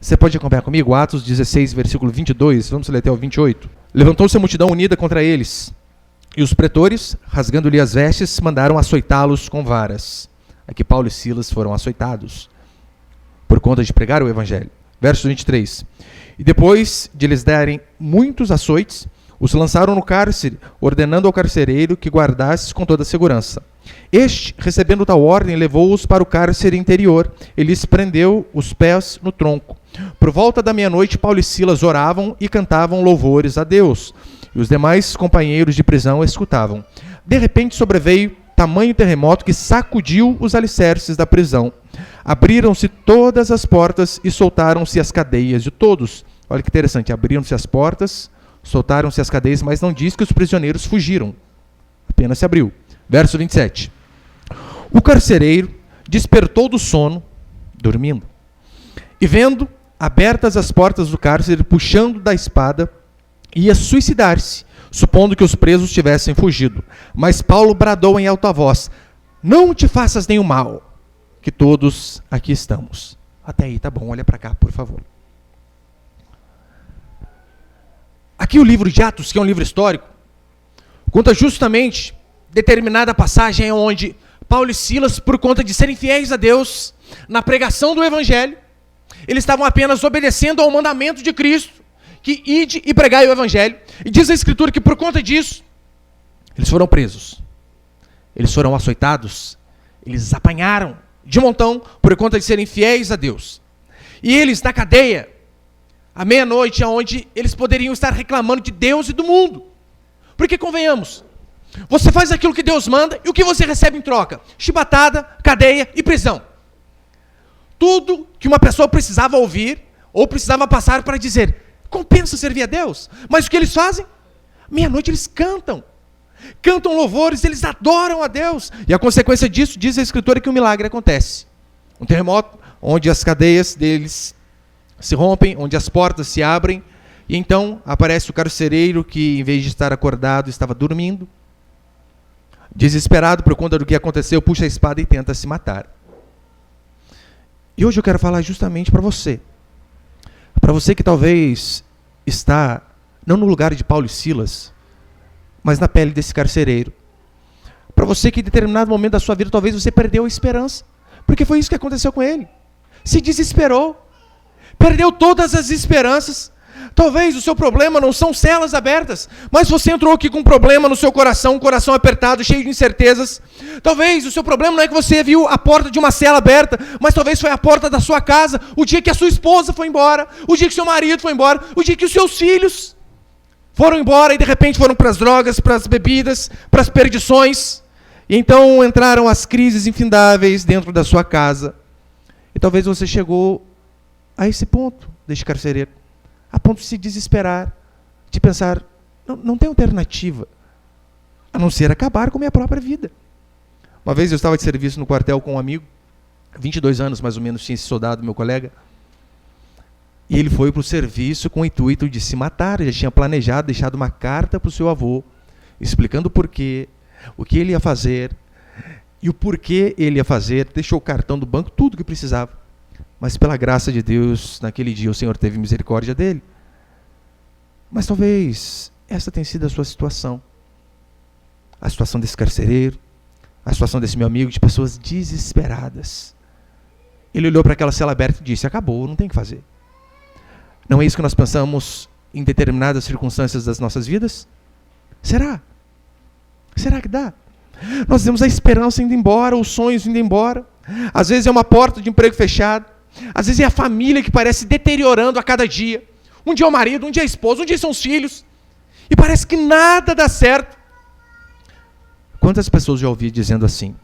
Você pode acompanhar comigo? Atos 16, versículo 22. Vamos ler até o 28. Levantou-se a multidão unida contra eles. E os pretores, rasgando-lhe as vestes, mandaram açoitá-los com varas. Aqui Paulo e Silas foram açoitados por conta de pregar o evangelho. Verso 23. E depois de lhes darem muitos açoites, os lançaram no cárcere, ordenando ao carcereiro que guardasse com toda a segurança. Este, recebendo tal ordem, levou-os para o cárcere interior e lhes prendeu os pés no tronco. Por volta da meia-noite, Paulo e Silas oravam e cantavam louvores a Deus. E os demais companheiros de prisão escutavam. De repente sobreveio tamanho terremoto que sacudiu os alicerces da prisão. Abriram-se todas as portas e soltaram-se as cadeias de todos. Olha que interessante, abriram-se as portas, soltaram-se as cadeias, mas não diz que os prisioneiros fugiram. Apenas se abriu. Verso 27. O carcereiro despertou do sono, dormindo, e vendo abertas as portas do cárcere, puxando da espada, ia suicidar-se, supondo que os presos tivessem fugido. Mas Paulo bradou em alta voz: não te faças nenhum mal, que todos aqui estamos. Até aí, tá bom, olha para cá, por favor. Aqui o livro de Atos, que é um livro histórico, conta justamente determinada passagem onde Paulo e Silas, por conta de serem fiéis a Deus, na pregação do evangelho, eles estavam apenas obedecendo ao mandamento de Cristo, que ide e pregai o evangelho. E diz a Escritura que por conta disso, eles foram presos, eles foram açoitados, eles apanharam de montão por conta de serem fiéis a Deus. E eles na cadeia, à meia-noite, onde eles poderiam estar reclamando de Deus e do mundo. Porque convenhamos, você faz aquilo que Deus manda e o que você recebe em troca? Chibatada, cadeia e prisão. Tudo que uma pessoa precisava ouvir ou precisava passar para dizer: compensa servir a Deus. Mas o que eles fazem? Meia-noite eles cantam louvores, eles adoram a Deus. E a consequência disso, diz a Escritura, que um milagre acontece. Um terremoto, onde as cadeias deles se rompem, onde as portas se abrem, e então aparece o carcereiro que, em vez de estar acordado, estava dormindo. Desesperado por conta do que aconteceu, puxa a espada e tenta se matar. E hoje eu quero falar justamente para você. Para você que talvez está, não no lugar de Paulo e Silas, mas na pele desse carcereiro. Para você que em determinado momento da sua vida, talvez você perdeu a esperança. Porque foi isso que aconteceu com ele. Se desesperou. Perdeu todas as esperanças. Talvez o seu problema não são celas abertas, mas você entrou aqui com um problema no seu coração, um coração apertado, cheio de incertezas. Talvez o seu problema não é que você viu a porta de uma cela aberta, mas talvez foi a porta da sua casa, o dia que a sua esposa foi embora, o dia que seu marido foi embora, o dia que os seus filhos foram embora e de repente foram para as drogas, para as bebidas, para as perdições. E então entraram as crises infindáveis dentro da sua casa. E talvez você chegou a esse ponto deste carcereiro, a ponto de se desesperar, de pensar: não tem alternativa, a não ser acabar com a minha própria vida. Uma vez eu estava de serviço no quartel com um amigo, 22 anos mais ou menos tinha esse soldado, meu colega, e ele foi para o serviço com o intuito de se matar. Ele já tinha planejado, deixado uma carta para o seu avô, explicando o porquê, o que ele ia fazer, e o porquê ele ia fazer, deixou o cartão do banco, tudo o que precisava. Mas pela graça de Deus, naquele dia o Senhor teve misericórdia dele. Mas talvez essa tenha sido a sua situação. A situação desse carcereiro, a situação desse meu amigo, de pessoas desesperadas. Ele olhou para aquela cela aberta e disse: acabou, não tem o que fazer. Não é isso que nós pensamos em determinadas circunstâncias das nossas vidas? Será? Será que dá? Nós temos a esperança indo embora, os sonhos indo embora. Às vezes é uma porta de emprego fechada. Às vezes é a família que parece deteriorando a cada dia. Um dia é o marido, um dia é a esposa, um dia são os filhos. E parece que nada dá certo. Quantas pessoas já ouvi dizendo assim: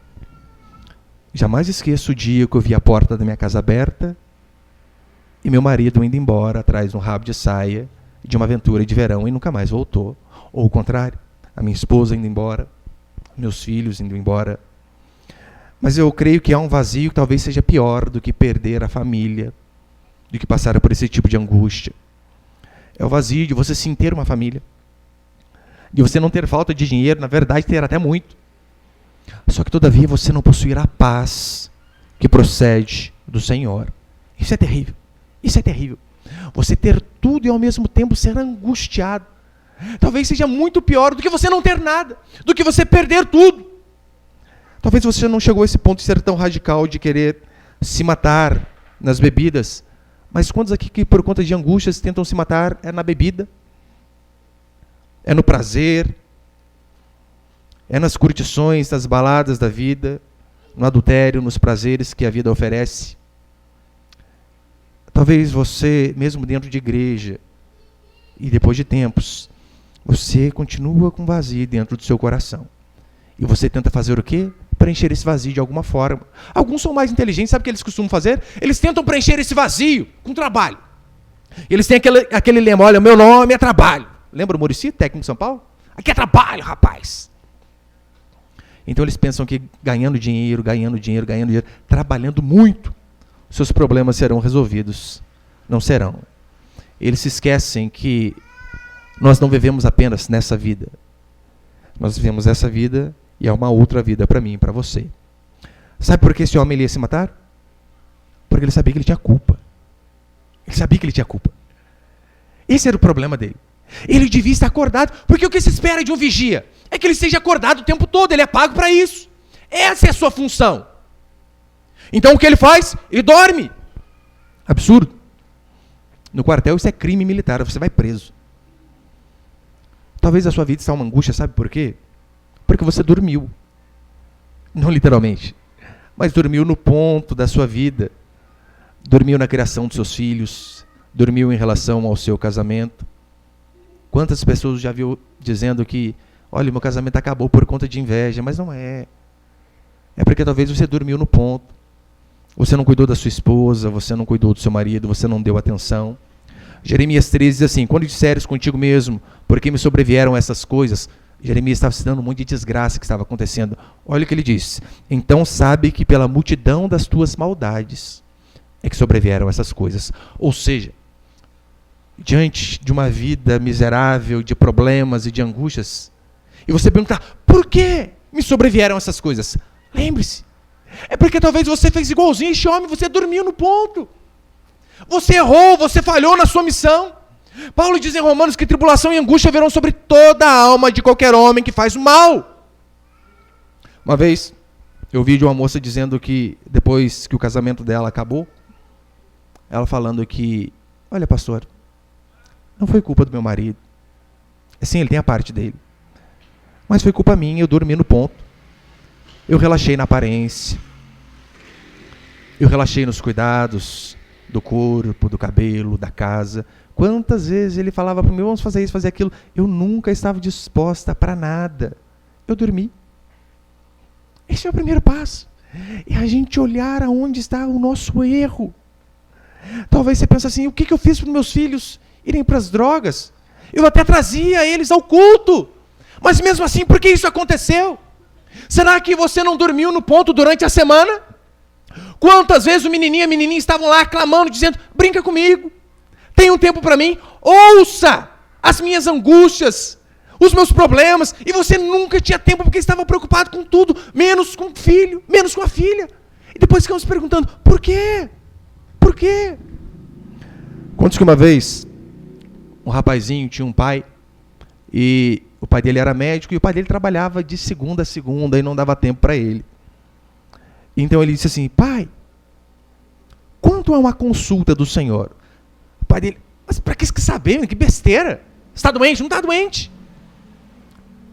jamais esqueço o dia que eu vi a porta da minha casa aberta e meu marido indo embora atrás de um rabo de saia de uma aventura de verão e nunca mais voltou. Ou o contrário, a minha esposa indo embora, meus filhos indo embora. Mas eu creio que há um vazio que talvez seja pior do que perder a família, do que passar por esse tipo de angústia. É o vazio de você sim ter uma família, de você não ter falta de dinheiro, na verdade ter até muito. Só que todavia você não possuir a paz que procede do Senhor. Isso é terrível. Isso é terrível. Você ter tudo e ao mesmo tempo ser angustiado. Talvez seja muito pior do que você não ter nada, do que você perder tudo. Talvez você não chegou a esse ponto de ser tão radical, de querer se matar nas bebidas. Mas quantos aqui que por conta de angústias tentam se matar é na bebida? É no prazer? É nas curtições, nas baladas da vida? No adultério, nos prazeres que a vida oferece? Talvez você, mesmo dentro de igreja, e depois de tempos, você continua com vazio dentro do seu coração. E você tenta fazer o quê? Preencher esse vazio de alguma forma. Alguns são mais inteligentes, sabe o que eles costumam fazer? Eles tentam preencher esse vazio com trabalho. Eles têm aquele lema, olha, meu nome é trabalho. Lembra o Muricy, técnico de São Paulo? Aqui é trabalho, rapaz. Então eles pensam que ganhando dinheiro, trabalhando muito, seus problemas serão resolvidos. Não serão. Eles se esquecem que nós não vivemos apenas nessa vida. Nós vivemos essa vida e há uma outra vida para mim e para você. Sabe por que esse homem ia se matar? Porque ele sabia que ele tinha culpa. Ele sabia que ele tinha culpa. Esse era o problema dele. Ele devia estar acordado, porque o que se espera de um vigia é que ele esteja acordado o tempo todo, ele é pago para isso. Essa é a sua função. Então o que ele faz? Ele dorme. Absurdo. No quartel isso é crime militar, você vai preso. Talvez a sua vida está uma angústia, sabe por quê? Porque você dormiu. Não literalmente, mas dormiu no ponto da sua vida. Dormiu na criação dos seus filhos, dormiu em relação ao seu casamento. Quantas pessoas já viu dizendo que, olha, meu casamento acabou por conta de inveja, mas não é. É porque talvez você dormiu no ponto. Você não cuidou da sua esposa, você não cuidou do seu marido, você não deu atenção. Jeremias 13 diz assim, quando disseres contigo mesmo, por que me sobrevieram essas coisas? Jeremias estava citando um monte de desgraça que estava acontecendo. Olha o que ele diz. Então sabe que pela multidão das tuas maldades é que sobrevieram essas coisas. Ou seja, diante de uma vida miserável, de problemas e de angústias, e você perguntar, por que me sobrevieram essas coisas? Lembre-se, é porque talvez você fez igualzinho este homem, você dormiu no ponto. Você errou, você falhou na sua missão. Paulo diz em Romanos que tribulação e angústia virão sobre toda a alma de qualquer homem que faz o mal. Uma vez, eu vi de uma moça dizendo que depois que o casamento dela acabou, ela falando que, olha pastor, não foi culpa do meu marido. Sim, ele tem a parte dele. Mas foi culpa minha, eu dormi no ponto. Eu relaxei na aparência. Eu relaxei nos cuidados do corpo, do cabelo, da casa. Quantas vezes ele falava para mim, vamos fazer isso, fazer aquilo. Eu nunca estava disposta para nada. Eu dormi. Esse é o primeiro passo. É a gente olhar aonde está o nosso erro. Talvez você pense assim, o que eu fiz para os meus filhos irem para as drogas? Eu até trazia eles ao culto. Mas mesmo assim, por que isso aconteceu? Será que você não dormiu no ponto durante a semana? Quantas vezes o menininho e a menininha estavam lá clamando, dizendo, brinca comigo, tem um tempo para mim, ouça as minhas angústias, os meus problemas, e você nunca tinha tempo porque estava preocupado com tudo, menos com o filho, menos com a filha. E depois ficamos perguntando, por quê? Por quê? Conta que uma vez, um rapazinho tinha um pai, e o pai dele era médico, e o pai dele trabalhava de segunda a segunda, e não dava tempo para ele. Então ele disse assim, pai, quanto é uma consulta do senhor? O pai dele, mas para que saber? Que besteira. Está doente? Não está doente.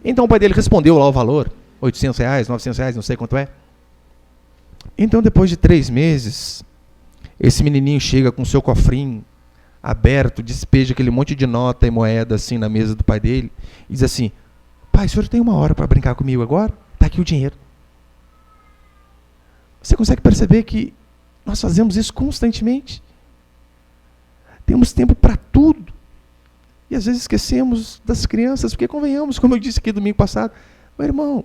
Então o pai dele respondeu lá o valor, R$800, R$900, não sei quanto é. Então depois de 3 meses, esse menininho chega com seu cofrinho aberto, despeja aquele monte de nota e moeda assim na mesa do pai dele, e diz assim, pai, o senhor tem 1 hora para brincar comigo agora? Está aqui o dinheiro. Você consegue perceber que nós fazemos isso constantemente? Temos tempo para tudo. E às vezes esquecemos das crianças, porque convenhamos, como eu disse aqui domingo passado, meu irmão,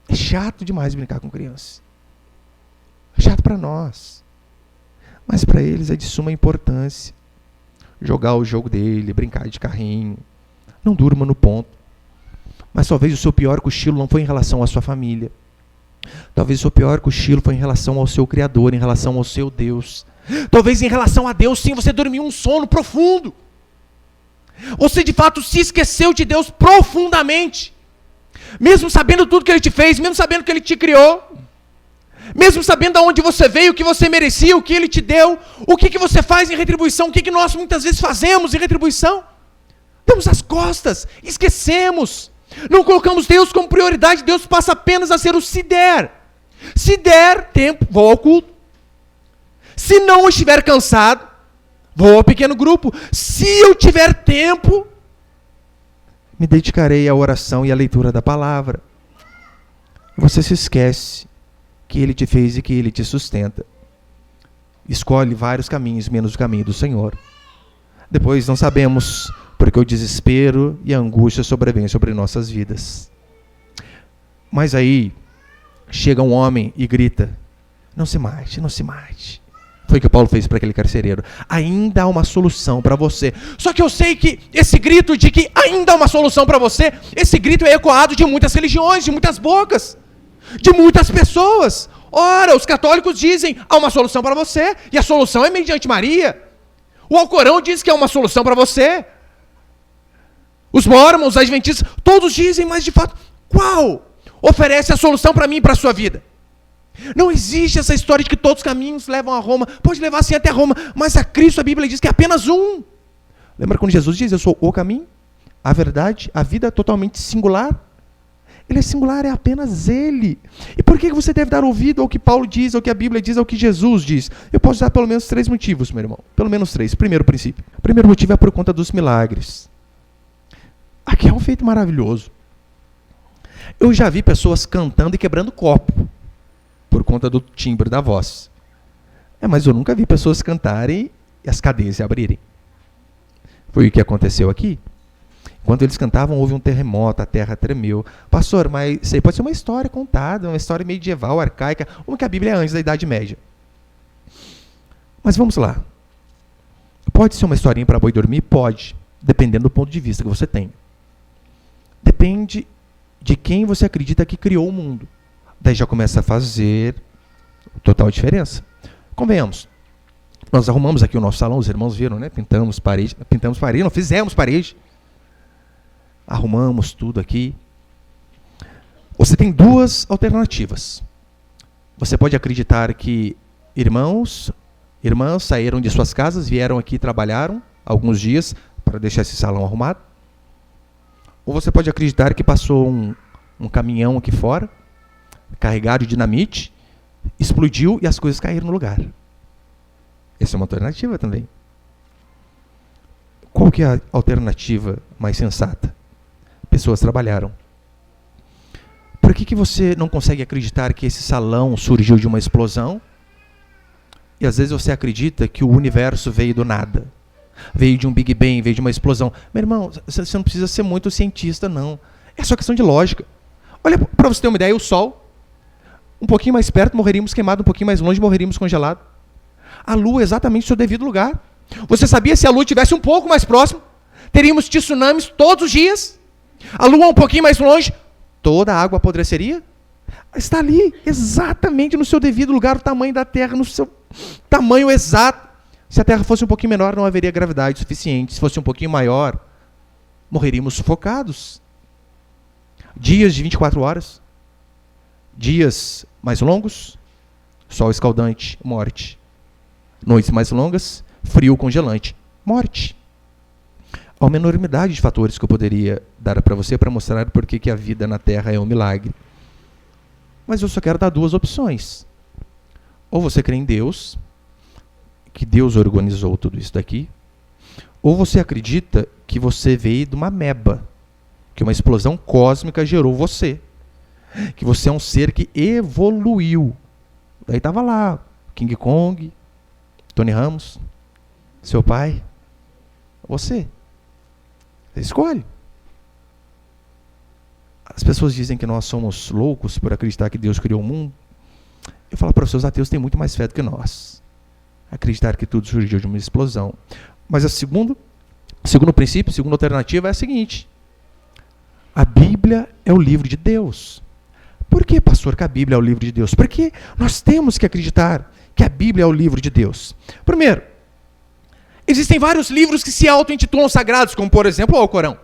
é chato demais brincar com crianças. É chato para nós. Mas para eles é de suma importância. Jogar o jogo dele, brincar de carrinho. Não durma no ponto. Mas talvez o seu pior cochilo não foi em relação à sua família. Talvez o seu pior cochilo foi em relação ao seu Criador, em relação ao seu Deus. Talvez em relação a Deus, sim, você dormiu um sono profundo. Você de fato se esqueceu de Deus profundamente. Mesmo sabendo tudo que Ele te fez, mesmo sabendo que Ele te criou, mesmo sabendo de onde você veio, o que você merecia, o que Ele te deu, o que você faz em retribuição, o que nós muitas vezes fazemos em retribuição. Damos as costas, esquecemos, não colocamos Deus como prioridade, Deus passa apenas a ser o se der. Se der tempo, vou ao culto. Se não estiver cansado, vou ao pequeno grupo. Se eu tiver tempo, me dedicarei à oração e à leitura da palavra. Você se esquece que Ele te fez e que Ele te sustenta. Escolhe vários caminhos, menos o caminho do Senhor. Depois não sabemos porque o desespero e a angústia sobrevêm sobre nossas vidas. Mas aí chega um homem e grita: não se mate, não se mate. Foi o que Paulo fez para aquele carcereiro. Ainda há uma solução para você. Só que eu sei que esse grito de que ainda há uma solução para você, esse grito é ecoado de muitas religiões, de muitas bocas, de muitas pessoas. Ora, os católicos dizem, há uma solução para você, e a solução é mediante Maria. O Alcorão diz que há uma solução para você. Os mormons, os adventistas, todos dizem, mas de fato, qual oferece a solução para mim e para a sua vida? Não existe essa história de que todos os caminhos levam a Roma. Pode levar sim até Roma, mas a Cristo, a Bíblia diz que é apenas um. Lembra quando Jesus diz, eu sou o caminho, a verdade, a vida totalmente singular? Ele é singular, é apenas Ele. E por que você deve dar ouvido ao que Paulo diz, ao que a Bíblia diz, ao que Jesus diz? Eu posso dar pelo menos 3 motivos, meu irmão. Pelo menos 3. Primeiro princípio. O primeiro motivo é por conta dos milagres. Aqui é um feito maravilhoso. Eu já vi pessoas cantando e quebrando copo por conta do timbre da voz. Mas eu nunca vi pessoas cantarem e as cadeias se abrirem. Foi o que aconteceu aqui. Quando eles cantavam, houve um terremoto, a terra tremeu. Pastor, mas isso aí pode ser uma história contada, uma história medieval, arcaica, como que a Bíblia é antes da Idade Média. Mas vamos lá. Pode ser uma historinha para boi dormir? Pode, dependendo do ponto de vista que você tem. Depende de quem você acredita que criou o mundo. Daí já começa a fazer total diferença. Convenhamos. Nós arrumamos aqui o nosso salão, os irmãos viram, né? Pintamos parede, não, fizemos parede. Arrumamos tudo aqui. Você tem 2 alternativas. Você pode acreditar que irmãs saíram de suas casas, vieram aqui e trabalharam alguns dias para deixar esse salão arrumado. Ou você pode acreditar que passou um caminhão aqui fora, carregado de dinamite, explodiu e as coisas caíram no lugar. Essa é uma alternativa também. Qual que é a alternativa mais sensata? Pessoas trabalharam. Por que você não consegue acreditar que esse salão surgiu de uma explosão? E às vezes você acredita que o universo veio do nada. Veio de um Big Bang, veio de uma explosão. Meu irmão, você não precisa ser muito cientista, não. É só questão de lógica. Olha, para você ter uma ideia, o Sol, um pouquinho mais perto, morreríamos queimados, um pouquinho mais longe, morreríamos congelados. A Lua é exatamente o seu devido lugar. Você sabia se a Lua estivesse um pouco mais próximo, teríamos tsunamis todos os dias? A Lua um pouquinho mais longe, toda a água apodreceria? Está ali, exatamente no seu devido lugar, o tamanho da Terra, no seu tamanho exato. Se a Terra fosse um pouquinho menor, não haveria gravidade suficiente. Se fosse um pouquinho maior, morreríamos sufocados. Dias de 24 horas. Dias mais longos, sol escaldante, morte. Noites mais longas, frio congelante, morte. Há uma enormidade de fatores que eu poderia dar para você para mostrar por que a vida na Terra é um milagre. Mas eu só quero dar 2 opções. Ou você crê em Deus, que Deus organizou tudo isso daqui, ou você acredita que você veio de uma ameba, que uma explosão cósmica gerou você, que você é um ser que evoluiu. Daí estava lá, King Kong, Tony Ramos, seu pai, você. Você escolhe. As pessoas dizem que nós somos loucos por acreditar que Deus criou o mundo. Eu falo para os seus ateus, têm muito mais fé do que nós. Acreditar que tudo surgiu de uma explosão. Mas o segundo princípio, a segunda alternativa é a seguinte. A Bíblia é o livro de Deus. Por que, pastor, que a Bíblia é o livro de Deus? Porque nós temos que acreditar que a Bíblia é o livro de Deus? Primeiro, existem vários livros que se auto-intitulam sagrados, como por exemplo o Alcorão.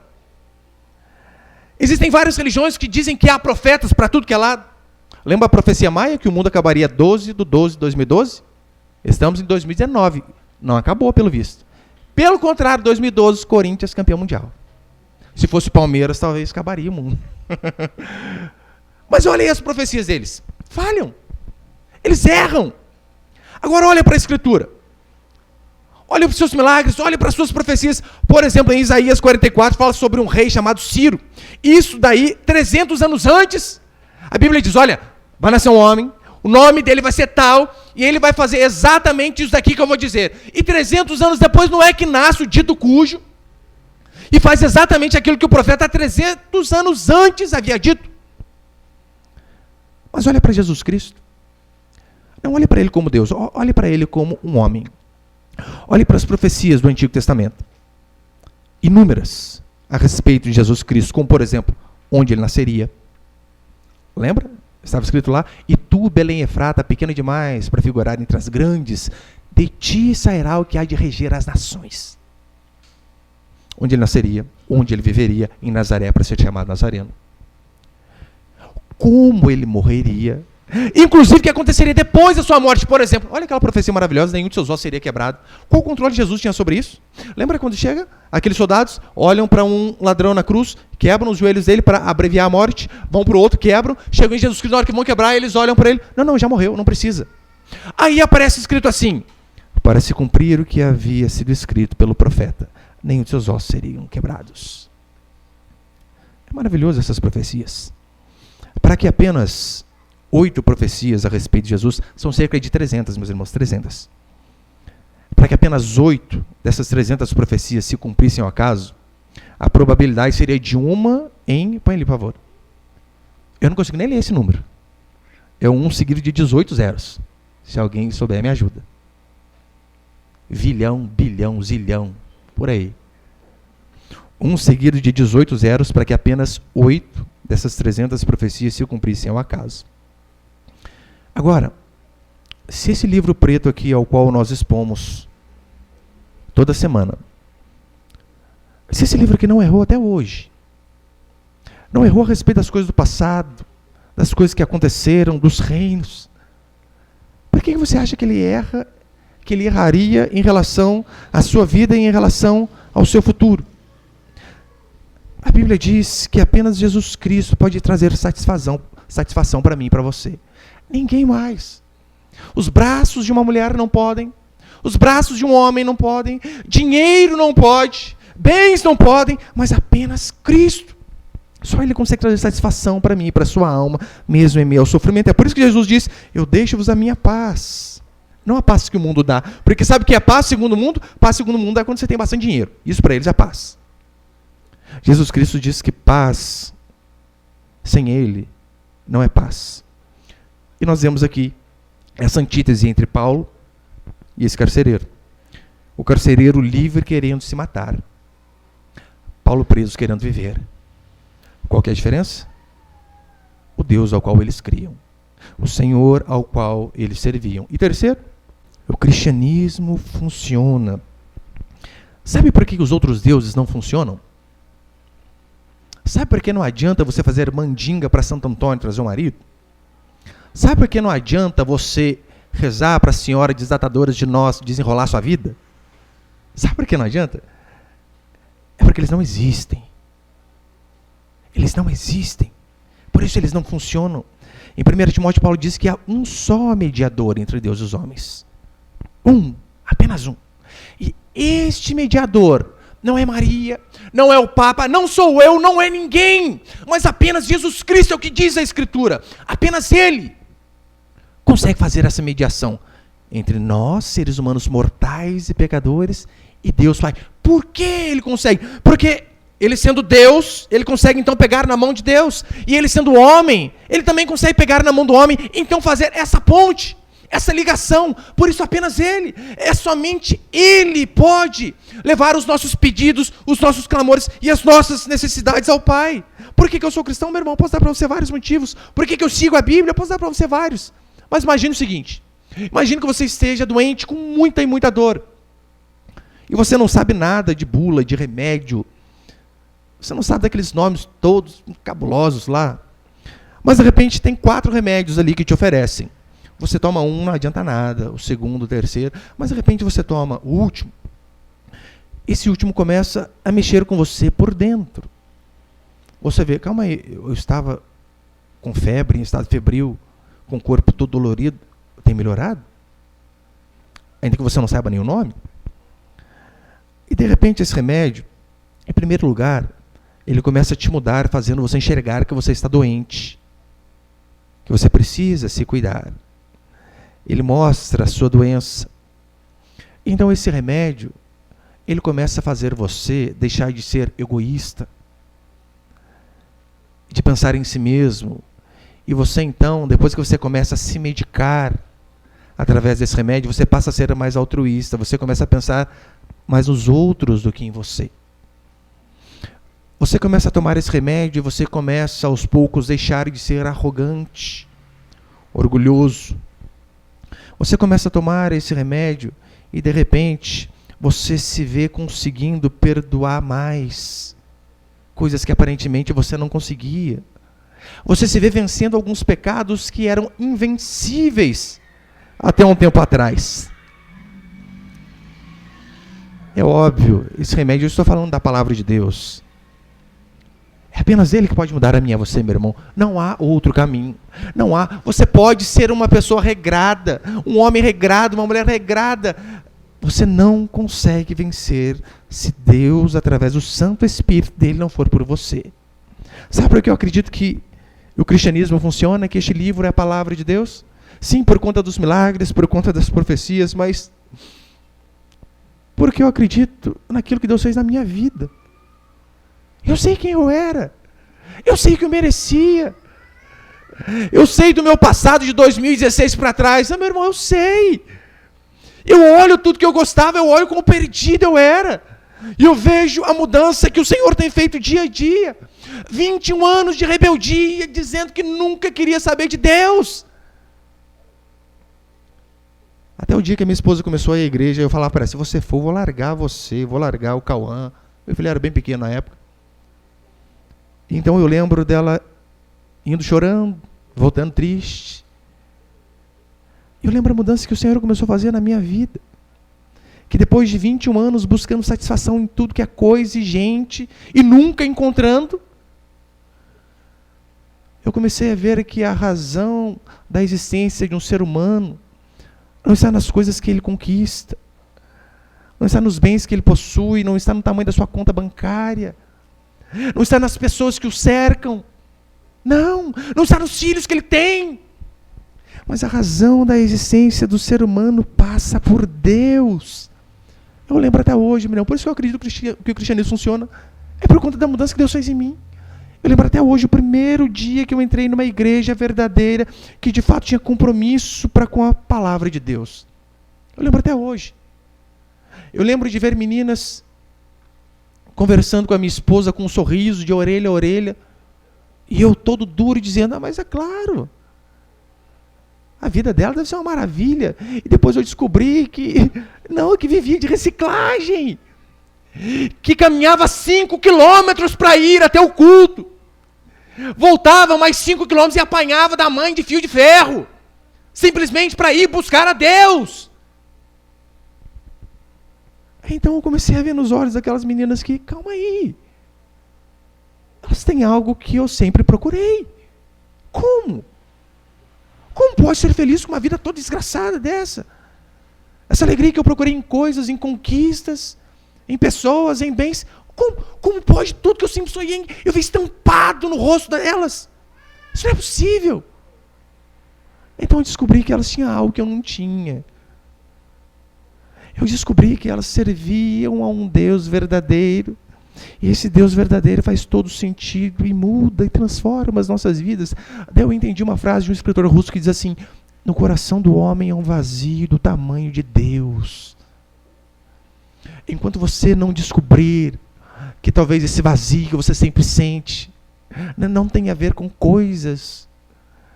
Existem várias religiões que dizem que há profetas para tudo que é lado. Lembra a profecia maia que o mundo acabaria 12/12/2012? Estamos em 2019. Não acabou, pelo visto. Pelo contrário, 2012, Corinthians campeão mundial. Se fosse Palmeiras, talvez acabaria o mundo. Mas olha aí as profecias deles. Falham. Eles erram. Agora olha para a Escritura. Olha para os seus milagres, olha para as suas profecias. Por exemplo, em Isaías 44, fala sobre um rei chamado Ciro. Isso daí, 300 anos antes, a Bíblia diz, olha, vai nascer um homem, o nome dele vai ser tal, e ele vai fazer exatamente isso daqui que eu vou dizer. E 300 anos depois não é que nasce o dito cujo, e faz exatamente aquilo que o profeta 300 anos antes havia dito. Mas olha para Jesus Cristo. Não olhe para ele como Deus, olhe para ele como um homem. Olhe para as profecias do Antigo Testamento. Inúmeras a respeito de Jesus Cristo, como por exemplo, onde ele nasceria. Lembra? Estava escrito lá, e tu, Belém Efrata, pequeno demais para figurar entre as grandes, de ti sairá o que há de reger as nações. Onde ele nasceria, onde ele viveria, em Nazaré, para ser chamado Nazareno. Como ele morreria, inclusive o que aconteceria depois da sua morte, por exemplo. Olha aquela profecia maravilhosa, nenhum de seus ossos seria quebrado. Qual o controle de Jesus tinha sobre isso? Lembra quando chega? Aqueles soldados olham para um ladrão na cruz, quebram os joelhos dele para abreviar a morte, vão para o outro, quebram, chegam em Jesus Cristo, na hora que vão quebrar, eles olham para ele, não, já morreu, não precisa. Aí aparece escrito assim, para se cumprir o que havia sido escrito pelo profeta, nenhum de seus ossos seriam quebrados. É maravilhoso essas profecias. Para que apenas 8 profecias a respeito de Jesus, são cerca de 300, meus irmãos, 300. Para que apenas 8 dessas 300 profecias se cumprissem ao acaso, a probabilidade seria de uma em... Põe ali, por favor. Eu não consigo nem ler esse número. É um seguido de 18 zeros. Se alguém souber, me ajuda. Vilhão, bilhão, zilhão, por aí. Um seguido de 18 zeros para que apenas 8 dessas 300 profecias se cumprissem ao acaso. Agora, se esse livro preto aqui, ao qual nós expomos toda semana, se esse livro aqui não errou até hoje, não errou a respeito das coisas do passado, das coisas que aconteceram, dos reinos, por que você acha que ele erra, que ele erraria em relação à sua vida e em relação ao seu futuro? A Bíblia diz que apenas Jesus Cristo pode trazer satisfação para mim e para você. Ninguém mais. Os braços de uma mulher não podem, os braços de um homem não podem, dinheiro não pode, bens não podem, mas apenas Cristo. Só Ele consegue trazer satisfação para mim, para a sua alma, mesmo em meio ao sofrimento. É por isso que Jesus diz, eu deixo-vos a minha paz. Não a paz que o mundo dá. Porque sabe o que é paz segundo o mundo? Paz segundo o mundo é quando você tem bastante dinheiro. Isso para eles é paz. Jesus Cristo diz que paz sem Ele não é paz. E nós vemos aqui essa antítese entre Paulo e esse carcereiro. O carcereiro livre querendo se matar. Paulo preso querendo viver. Qual que é a diferença? O Deus ao qual eles criam. O Senhor ao qual eles serviam. E terceiro, o cristianismo funciona. Sabe por que os outros deuses não funcionam? Sabe por que não adianta você fazer mandinga para Santo Antônio trazer um marido? Sabe por que não adianta você rezar para a senhora desatadora de nós desenrolar sua vida? Sabe por que não adianta? É porque eles não existem. Eles não existem. Por isso eles não funcionam. Em 1 Timóteo, Paulo diz que há um só mediador entre Deus e os homens. Apenas um. E este mediador não é Maria, não é o Papa, não sou eu, não é ninguém, mas apenas Jesus Cristo é o que diz a Escritura. Apenas Ele consegue fazer essa mediação entre nós, seres humanos mortais e pecadores, e Deus Pai. Por que Ele consegue? Porque Ele sendo Deus, Ele consegue então pegar na mão de Deus, e Ele sendo homem, Ele também consegue pegar na mão do homem, então fazer essa ponte, essa ligação. Por isso apenas Ele, somente Ele pode levar os nossos pedidos, os nossos clamores e as nossas necessidades ao Pai. Por que eu sou cristão, meu irmão? Posso dar para você vários motivos. Por que eu sigo a Bíblia? Posso dar para você vários. Mas imagine o seguinte, Imagina que você esteja doente com muita dor. E você não sabe nada de bula, de remédio. Você não sabe daqueles nomes todos cabulosos lá. Mas de repente tem 4 remédios ali que te oferecem. Você toma um, não adianta nada. O segundo, o terceiro. Mas de repente você toma o último. Esse último começa a mexer com você por dentro. Você vê, calma aí, eu estava com febre, em estado febril, com o corpo todo dolorido. Tem melhorado? Ainda que você não saiba nem o nome. E de repente esse remédio, em primeiro lugar, ele começa a te mudar, fazendo você enxergar que você está doente, que você precisa se cuidar. Ele mostra a sua doença. Então esse remédio, ele começa a fazer você deixar de ser egoísta, de pensar em si mesmo. E você então, depois que você começa a se medicar, através desse remédio, você passa a ser mais altruísta, você começa a pensar mais nos outros do que em você. Você começa a tomar esse remédio e você começa aos poucos a deixar de ser arrogante, orgulhoso. Você começa a tomar esse remédio e de repente você se vê conseguindo perdoar mais coisas que aparentemente você não conseguia. Você se vê vencendo alguns pecados que eram invencíveis até um tempo atrás. É óbvio, esse remédio, eu estou falando da palavra de Deus. É apenas Ele que pode mudar a mim e a você, meu irmão. Não há outro caminho. Não há. Você pode ser uma pessoa regrada, um homem regrado, uma mulher regrada. Você não consegue vencer se Deus, através do Santo Espírito dele, não for por você. Sabe por que eu acredito que o cristianismo funciona, que este livro é a palavra de Deus? Sim, por conta dos milagres, por conta das profecias, mas porque eu acredito naquilo que Deus fez na minha vida. Eu sei quem eu era. Eu sei que eu merecia. Eu sei do meu passado de 2016 para trás. Meu irmão, eu sei. Eu olho tudo que eu gostava, eu olho como perdido eu era. E eu vejo a mudança que o Senhor tem feito dia a dia. 21 anos de rebeldia, dizendo que nunca queria saber de Deus. Até o dia que a minha esposa começou a ir à igreja, eu falava para ela, se você for, vou largar você, vou largar o Cauã. Meu filho era bem pequeno na época. Então eu lembro dela indo chorando, voltando triste. Eu lembro a mudança que o Senhor começou a fazer na minha vida. Que depois de 21 anos buscando satisfação em tudo que é coisa e gente, e nunca encontrando, eu comecei a ver que a razão da existência de um ser humano não está nas coisas que ele conquista, não está nos bens que ele possui, não está no tamanho da sua conta bancária, não está nas pessoas que o cercam, não está nos filhos que ele tem, mas a razão da existência do ser humano passa por Deus. Eu lembro até hoje, meu irmão, por isso que eu acredito que o cristianismo funciona, é por conta da mudança que Deus fez em mim. Eu lembro até hoje o primeiro dia que eu entrei numa igreja verdadeira, que de fato tinha compromisso para com a palavra de Deus. Eu lembro até hoje. Eu lembro de ver meninas conversando com a minha esposa com um sorriso de orelha a orelha, e eu todo duro dizendo, mas é claro, a vida dela deve ser uma maravilha. E depois eu descobri que vivia de reciclagem, que caminhava 5 quilômetros para ir até o culto, voltava mais 5 quilômetros e apanhava da mãe de fio de ferro, simplesmente para ir buscar a Deus. Então eu comecei a ver nos olhos daquelas meninas que, calma aí, elas têm algo que eu sempre procurei. Como? Como pode ser feliz com uma vida toda desgraçada dessa? Essa alegria que eu procurei em coisas, em conquistas, em pessoas, em bens. Como pode tudo que eu sempre sonhei, eu vi estampado no rosto delas? Isso não é possível. Então eu descobri que elas tinham algo que eu não tinha. Eu descobri que elas serviam a um Deus verdadeiro. E esse Deus verdadeiro faz todo sentido e muda e transforma as nossas vidas. Daí eu entendi uma frase de um escritor russo que diz assim: no coração do homem é um vazio do tamanho de Deus. Enquanto você não descobrir que talvez esse vazio que você sempre sente não tem a ver com coisas,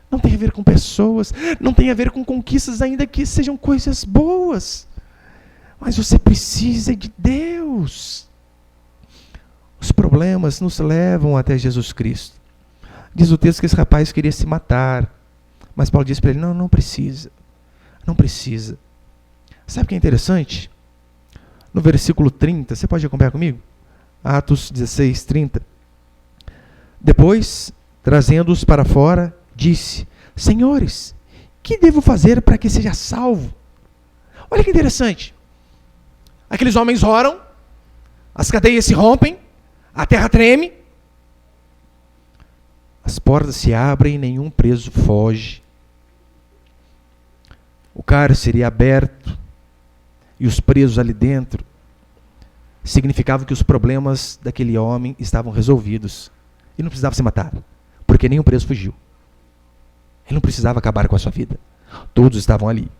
não tem a ver com pessoas, não tem a ver com conquistas, ainda que sejam coisas boas. Mas você precisa de Deus. Os problemas nos levam até Jesus Cristo. Diz o texto que esse rapaz queria se matar, mas Paulo disse para ele, não precisa, não precisa. Sabe o que é interessante? No versículo 30, você pode acompanhar comigo? Atos 16, 30. Depois, trazendo-os para fora, disse, senhores, que devo fazer para que seja salvo? Olha que interessante. Aqueles homens oram, as cadeias se rompem, a terra treme, as portas se abrem e nenhum preso foge. O cárcere aberto e os presos ali dentro significavam que os problemas daquele homem estavam resolvidos. Ele não precisava se matar, porque nenhum preso fugiu. Ele não precisava acabar com a sua vida. Todos estavam ali.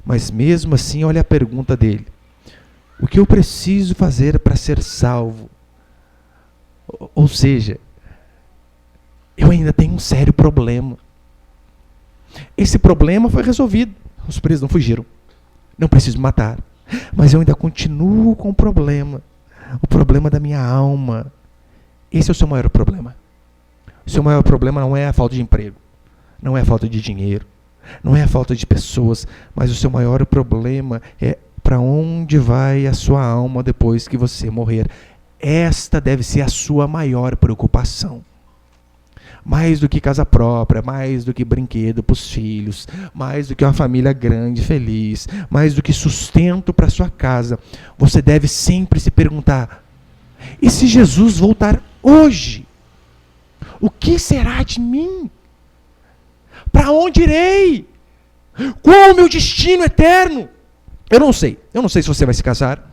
Mas mesmo assim, olha a pergunta dele. O que eu preciso fazer para ser salvo? Ou seja, eu ainda tenho um sério problema. Esse problema foi resolvido. Os presos não fugiram. Não preciso matar. Mas eu ainda continuo com o problema da minha alma. Esse é o seu maior problema. O seu maior problema não é a falta de emprego, não é a falta de dinheiro, não é a falta de pessoas, mas o seu maior problema é para onde vai a sua alma depois que você morrer. Esta deve ser a sua maior preocupação. Mais do que casa própria, mais do que brinquedo para os filhos, mais do que uma família grande, feliz, mais do que sustento para sua casa, você deve sempre se perguntar, e se Jesus voltar hoje? O que será de mim? Para onde irei? Qual é o meu destino eterno? Eu não sei se você vai se casar,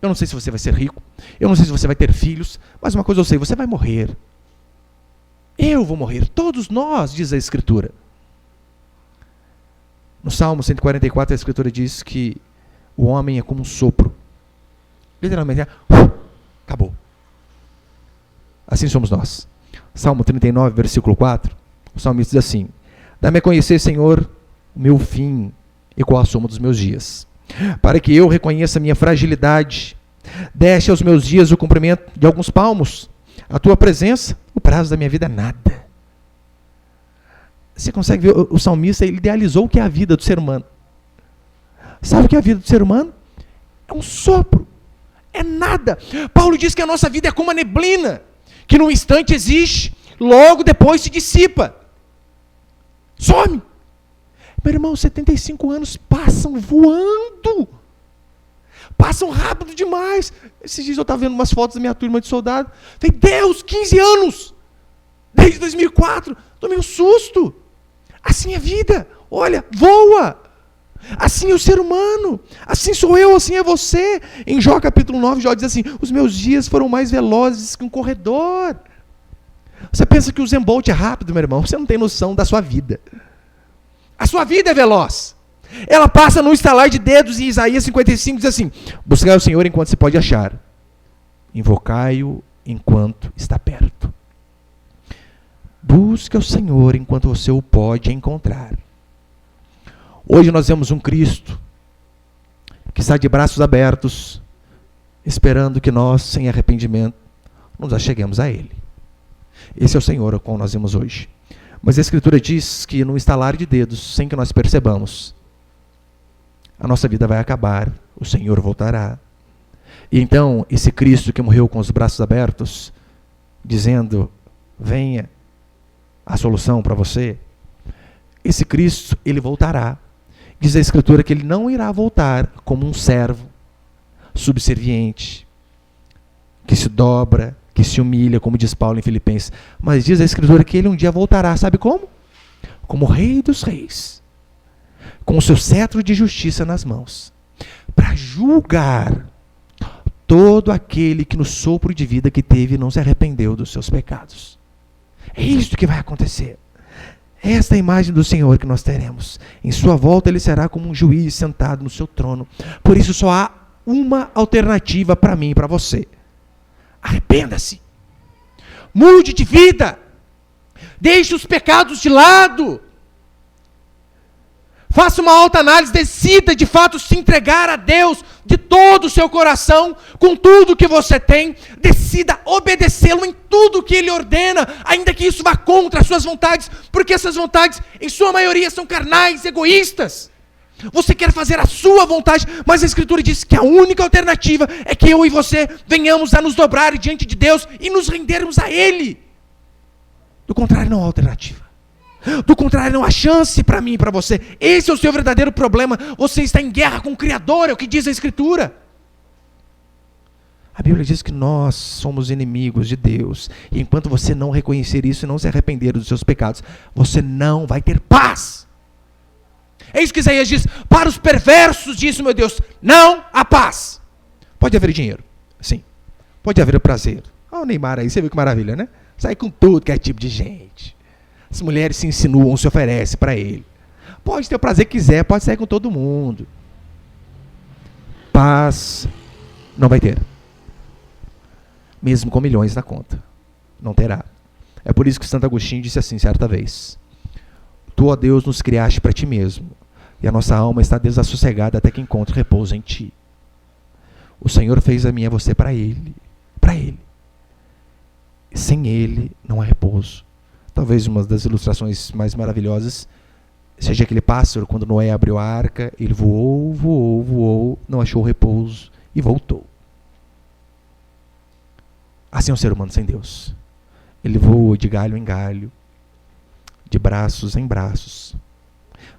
eu não sei se você vai ser rico, eu não sei se você vai ter filhos, mas uma coisa eu sei, você vai morrer. Eu vou morrer, todos nós, diz a Escritura. No Salmo 144, a Escritura diz que o homem é como um sopro. Literalmente, acabou. Assim somos nós. Salmo 39, versículo 4, o salmista diz assim, dá-me a conhecer, Senhor, o meu fim e qual a soma dos meus dias, para que eu reconheça a minha fragilidade, deixe aos meus dias o cumprimento de alguns palmos, a tua presença, o prazo da minha vida é nada. Você consegue ver, o salmista ele idealizou o que é a vida do ser humano. Sabe o que é a vida do ser humano? É um sopro, é nada. Paulo diz que a nossa vida é como a neblina, que num instante existe, logo depois se dissipa, some. Meu irmão, 75 anos passam voando, passam rápido demais. Esses dias eu estava vendo umas fotos da minha turma de soldado, falei, Deus, 15 anos, desde 2004, tomei um susto. Assim é a vida, olha, voa. Assim é o ser humano, assim sou eu, assim é você. Em Jó capítulo 9, Jó diz assim, os meus dias foram mais velozes que um corredor. Você pensa que o Usain Bolt é rápido, meu irmão? Você não tem noção da sua vida. A sua vida é veloz. Ela passa no estalar de dedos, e Isaías 55 diz assim, buscai o Senhor enquanto se pode achar, invocai-o enquanto está perto. Busque o Senhor enquanto você o pode encontrar. Hoje nós vemos um Cristo que está de braços abertos, esperando que nós, sem arrependimento, nos acheguemos a Ele. Esse é o Senhor ao qual nós vemos hoje. Mas a Escritura diz que no estalar de dedos, sem que nós percebamos, a nossa vida vai acabar, o Senhor voltará. E então, esse Cristo que morreu com os braços abertos, dizendo, venha a solução para você, esse Cristo, ele voltará. Diz a Escritura que ele não irá voltar como um servo subserviente, que se dobra, que se humilha, como diz Paulo em Filipenses. Mas diz a Escritura que ele um dia voltará, sabe como? Como Rei dos Reis, com o seu cetro de justiça nas mãos, para julgar todo aquele que no sopro de vida que teve não se arrependeu dos seus pecados. É isso que vai acontecer. Esta é a imagem do Senhor que nós teremos. Em sua volta ele será como um juiz sentado no seu trono. Por isso só há uma alternativa para mim e para você. Arrependa-se. Mude de vida. Deixe os pecados de lado. Faça uma autoanálise, decida de fato se entregar a Deus de todo o seu coração, com tudo que você tem. Decida obedecê-lo em tudo que Ele ordena, ainda que isso vá contra as suas vontades, porque essas vontades, em sua maioria, são carnais, egoístas. Você quer fazer a sua vontade, mas a Escritura diz que a única alternativa é que eu e você venhamos a nos dobrar diante de Deus e nos rendermos a Ele. Do contrário, não há alternativa. Do contrário, não há chance para mim e para você. Esse é o seu verdadeiro problema. Você está em guerra com o Criador, é o que diz a Escritura. A Bíblia diz que nós somos inimigos de Deus. E enquanto você não reconhecer isso e não se arrepender dos seus pecados, você não vai ter paz. É isso que Isaías diz. Para os perversos, disse meu Deus, não há paz. Pode haver dinheiro, sim. Pode haver prazer. Olha o Neymar aí, você viu que maravilha, né? Sai com tudo que é tipo de gente. As mulheres se insinuam, se oferecem para ele. Pode ter o prazer que quiser, pode sair com todo mundo. Paz não vai ter. Mesmo com milhões na conta. Não terá. É por isso que Santo Agostinho disse assim certa vez: Tu, ó Deus, nos criaste para ti mesmo, e a nossa alma está desassossegada até que encontre repouso em ti. O Senhor fez a mim e a você para Ele. Para Ele. Sem Ele não há repouso. Talvez uma das ilustrações mais maravilhosas seja aquele pássaro, quando Noé abriu a arca, ele voou, não achou repouso e voltou. Assim é um ser humano sem Deus. Ele voa de galho em galho, de braços em braços,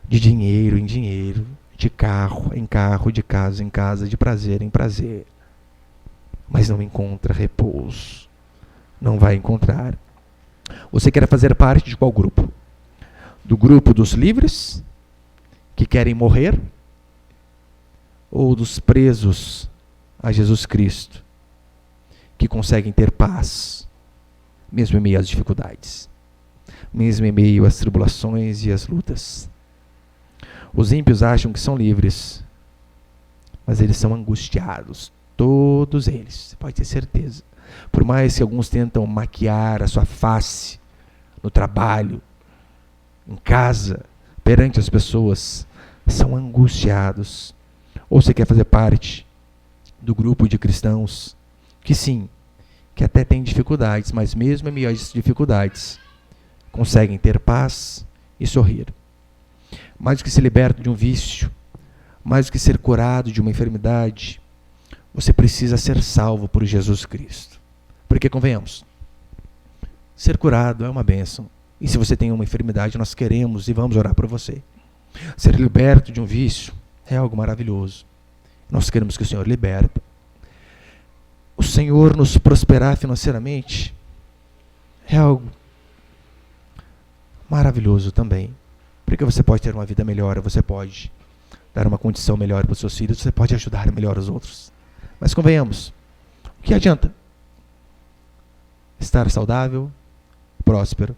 de dinheiro em dinheiro, de carro em carro, de casa em casa, de prazer em prazer. Mas não encontra repouso. Não vai encontrar. Você quer fazer parte de qual grupo? Do grupo dos livres, que querem morrer? Ou dos presos a Jesus Cristo, que conseguem ter paz, mesmo em meio às dificuldades, mesmo em meio às tribulações e às lutas? Os ímpios acham que são livres, mas eles são angustiados, todos eles, você pode ter certeza. Por mais que alguns tentam maquiar a sua face no trabalho, em casa, perante as pessoas, são angustiados. Ou você quer fazer parte do grupo de cristãos que sim, que até tem dificuldades, mas mesmo em meio às dificuldades, conseguem ter paz e sorrir. Mais do que ser liberto de um vício, mais do que ser curado de uma enfermidade, você precisa ser salvo por Jesus Cristo. Porque, convenhamos, ser curado é uma bênção. E se você tem uma enfermidade, nós queremos e vamos orar por você. Ser liberto de um vício é algo maravilhoso. Nós queremos que o Senhor liberte. O Senhor nos prosperar financeiramente é algo maravilhoso também. Porque você pode ter uma vida melhor, você pode dar uma condição melhor para os seus filhos, você pode ajudar melhor os outros. Mas convenhamos, o que adianta estar saudável, próspero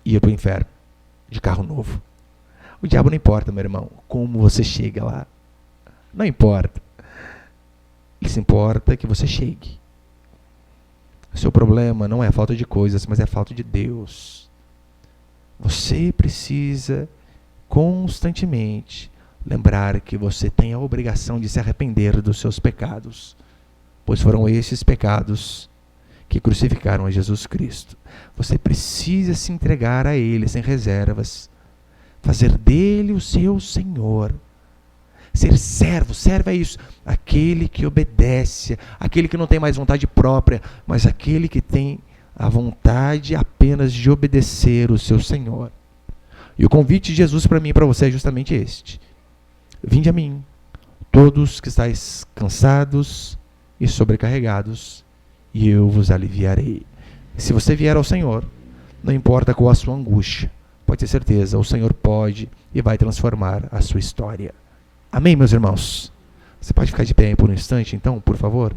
e ir para o inferno de carro novo? O diabo não importa, meu irmão, como você chega lá. Não importa. Ele se importa que você chegue. O seu problema não é a falta de coisas, mas é a falta de Deus. Você precisa constantemente lembrar que você tem a obrigação de se arrepender dos seus pecados, pois foram esses pecados que crucificaram a Jesus Cristo. Você precisa se entregar a Ele sem reservas, fazer dele o seu Senhor, ser servo. Servo é isso, aquele que obedece, aquele que não tem mais vontade própria, mas aquele que tem a vontade apenas de obedecer o seu Senhor. E o convite de Jesus para mim e para você é justamente este: vinde a mim, todos que estáis cansados e sobrecarregados, e eu vos aliviarei. Se você vier ao Senhor, não importa qual a sua angústia, pode ter certeza, o Senhor pode e vai transformar a sua história. Amém, meus irmãos? Você pode ficar de pé por um instante, então, por favor?